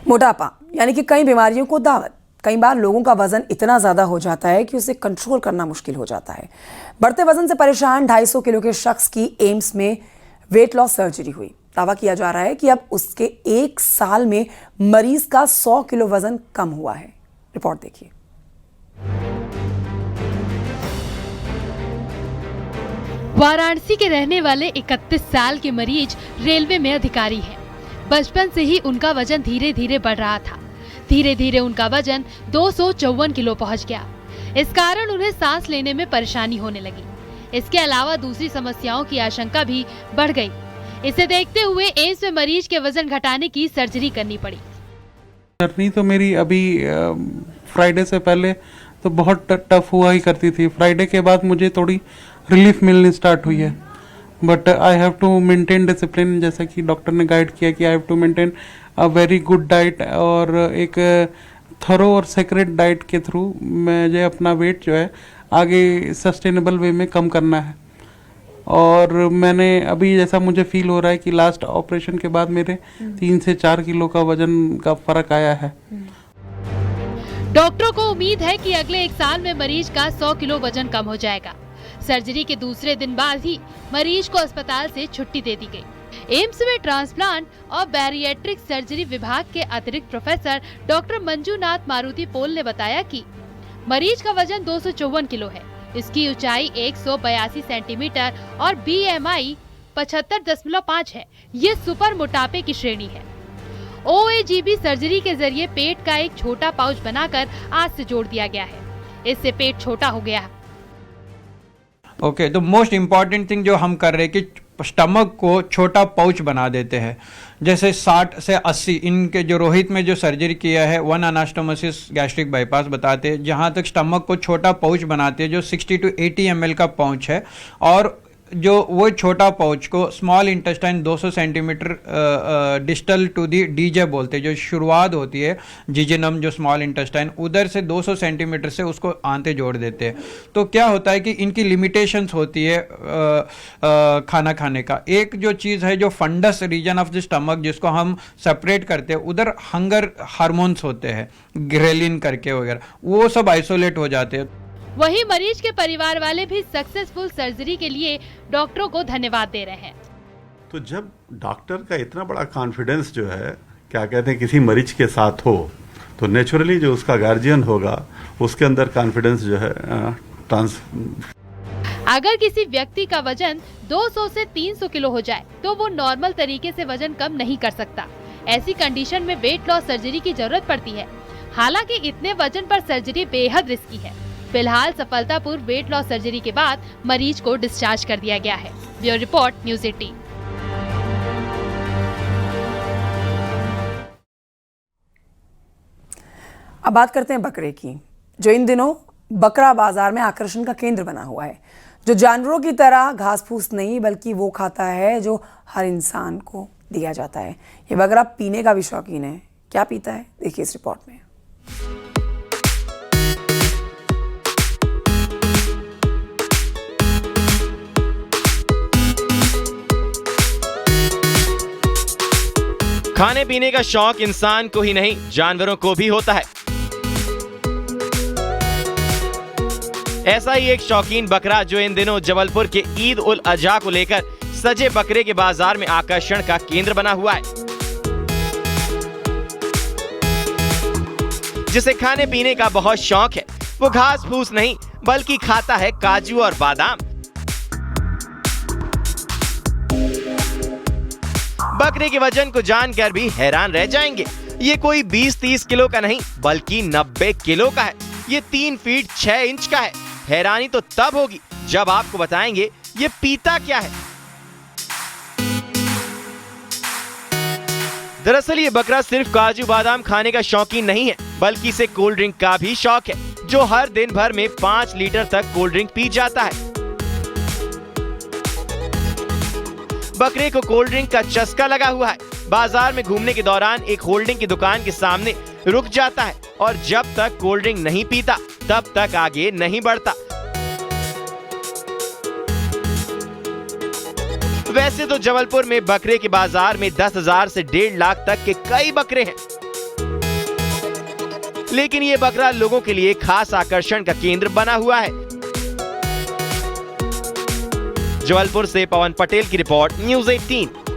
मोटापा यानी कि कई बीमारियों को दावत। कई बार लोगों का वजन इतना ज्यादा हो जाता है कि उसे कंट्रोल करना मुश्किल हो जाता है। बढ़ते वजन से परेशान 250 किलो के शख्स की एम्स में वेट लॉस सर्जरी हुई। दावा किया जा रहा है कि अब उसके 1 साल में मरीज का 100 किलो वजन कम हुआ है। रिपोर्ट देखिए। वाराणसी के रहने वाले 31 साल के मरीज रेलवे में अधिकारी हैं। बचपन से ही उनका वजन धीरे धीरे बढ़ रहा था। धीरे धीरे उनका वजन 254 किलो पहुंच गया। इस कारण उन्हें सांस लेने में परेशानी होने लगी। इसके अलावा दूसरी समस्याओं की आशंका भी बढ़ गई। इसे देखते हुए एम्स में मरीज के वजन घटाने की सर्जरी करनी पड़ी। जर्नी तो मेरी अभी फ्राइडे से पहले तो बहुत टफ हुआ ही करती थी। फ्राइडे के बाद मुझे थोड़ी रिलीफ मिलनी स्टार्ट हुई है। But I have to maintain discipline, जैसा कि डॉक्टर ने गाइड किया कि I have to maintain a very good diet और एक थरो और सेक्रेट डाइट के थ्रू मुझे अपना वेट जो है आगे सस्टेनेबल वे में कम करना है। और मैंने अभी जैसा मुझे फील हो रहा है कि लास्ट ऑपरेशन के बाद मेरे 3 से 4 किलो का वजन का फर्क आया है। डॉक्टरों को उम्मीद है कि अगले 1 साल में मरीज का 100 किलो वजन कम हो जाएगा। सर्जरी के दूसरे दिन बाद ही मरीज को अस्पताल से छुट्टी दे दी गई। एम्स में ट्रांसप्लांट और बैरिएट्रिक सर्जरी विभाग के अतिरिक्त प्रोफेसर डॉक्टर मंजूनाथ मारुति पोल ने बताया कि मरीज का वजन 254 किलो है। इसकी ऊंचाई 182 सेंटीमीटर और BMI 75.5 है। ये सुपर मोटापे की श्रेणी है। OAGB सर्जरी के जरिए पेट का एक छोटा पाउच बनाकर आज से जोड़ दिया गया है। इससे पेट छोटा हो गया है। ओके, तो मोस्ट इम्पॉर्टेंट थिंग जो हम कर रहे हैं कि स्टमक को छोटा पाउच बना देते हैं। जैसे 60 से 80 इनके जो रोहित में जो सर्जरी किया है 1 अनास्टोमोसिस गैस्ट्रिक बाईपास बताते हैं, जहाँ तक स्टमक को छोटा पाउच बनाते हैं जो 60 to 80 ml का पाउच है। और जो वो छोटा पाउच को small intestine 200 centimetre distal to the DJ बोलते हैं, जो शुरुआत होती है जिजेनम जो स्मॉल इंटेस्टाइन उधर से 200 सेंटीमीटर से उसको आंते जोड़ देते हैं। तो क्या होता है कि इनकी लिमिटेशंस होती है खाना खाने का। एक जो चीज़ है जो fundus region of the stomach जिसको हम सेपरेट करते हैं, उधर हंगर हार्मोन्स होते हैं ग्रेलिन करके वगैरह, वो सब आइसोलेट हो जाते हैं। वहीं मरीज के परिवार वाले भी सक्सेसफुल सर्जरी के लिए डॉक्टरों को धन्यवाद दे रहे हैं। तो जब डॉक्टर का इतना बड़ा कॉन्फिडेंस जो है क्या कहते हैं किसी मरीज के साथ हो, तो नेचुरली जो उसका गार्जियन होगा उसके अंदर कॉन्फिडेंस जो है अगर किसी व्यक्ति का वजन 200 से 300 किलो हो जाए तो वो नॉर्मल तरीके से वजन कम नहीं कर सकता। ऐसी कंडीशन में वेट लॉस सर्जरी की जरूरत पड़ती है। हालांकि इतने वजन पर सर्जरी बेहद रिस्की है। फिलहाल सफलतापूर्व वेट लॉस सर्जरी के बाद मरीज को डिस्चार्ज कर दिया गया है। Bureau report, news 18। अब बात करते हैं बकरे की, जो इन दिनों बकरा बाजार में आकर्षण का केंद्र बना हुआ है। जो जानवरों की तरह घास फूस नहीं बल्कि वो खाता है जो हर इंसान को दिया जाता है। ये बकरा पीने का भी शौकीन है। क्या पीता है देखिए इस रिपोर्ट में। खाने पीने का शौक इंसान को ही नहीं जानवरों को भी होता है। ऐसा ही एक शौकीन बकरा जो इन दिनों जबलपुर के ईद उल अजहा को लेकर सजे बकरे के बाजार में आकर्षण का केंद्र बना हुआ है। जिसे खाने पीने का बहुत शौक है, वो घास फूस नहीं बल्कि खाता है काजू और बादाम। बकरे के वजन को जानकर भी हैरान रह जाएंगे। ये कोई 20-30 किलो का नहीं बल्कि 90 किलो का है। ये 3 फीट 6 इंच का है। हैरानी तो तब होगी जब आपको बताएंगे ये पीता क्या है। दरअसल ये बकरा सिर्फ काजू बादाम खाने का शौकीन नहीं है बल्कि इसे कोल्ड ड्रिंक का भी शौक है, जो हर दिन भर में 5 लीटर तक कोल्ड ड्रिंक पी जाता है। बकरे को कोल्ड ड्रिंक का चस्का लगा हुआ है। बाजार में घूमने के दौरान एक होल्डिंग की दुकान के सामने रुक जाता है और जब तक कोल्ड ड्रिंक नहीं पीता तब तक आगे नहीं बढ़ता। वैसे तो जबलपुर में बकरे के बाजार में 10,000 से 1.5 लाख तक के कई बकरे हैं। लेकिन ये बकरा लोगों के लिए खास आकर्षण का केंद्र बना हुआ है। जबलपुर से पवन पटेल की रिपोर्ट, न्यूज़ 18।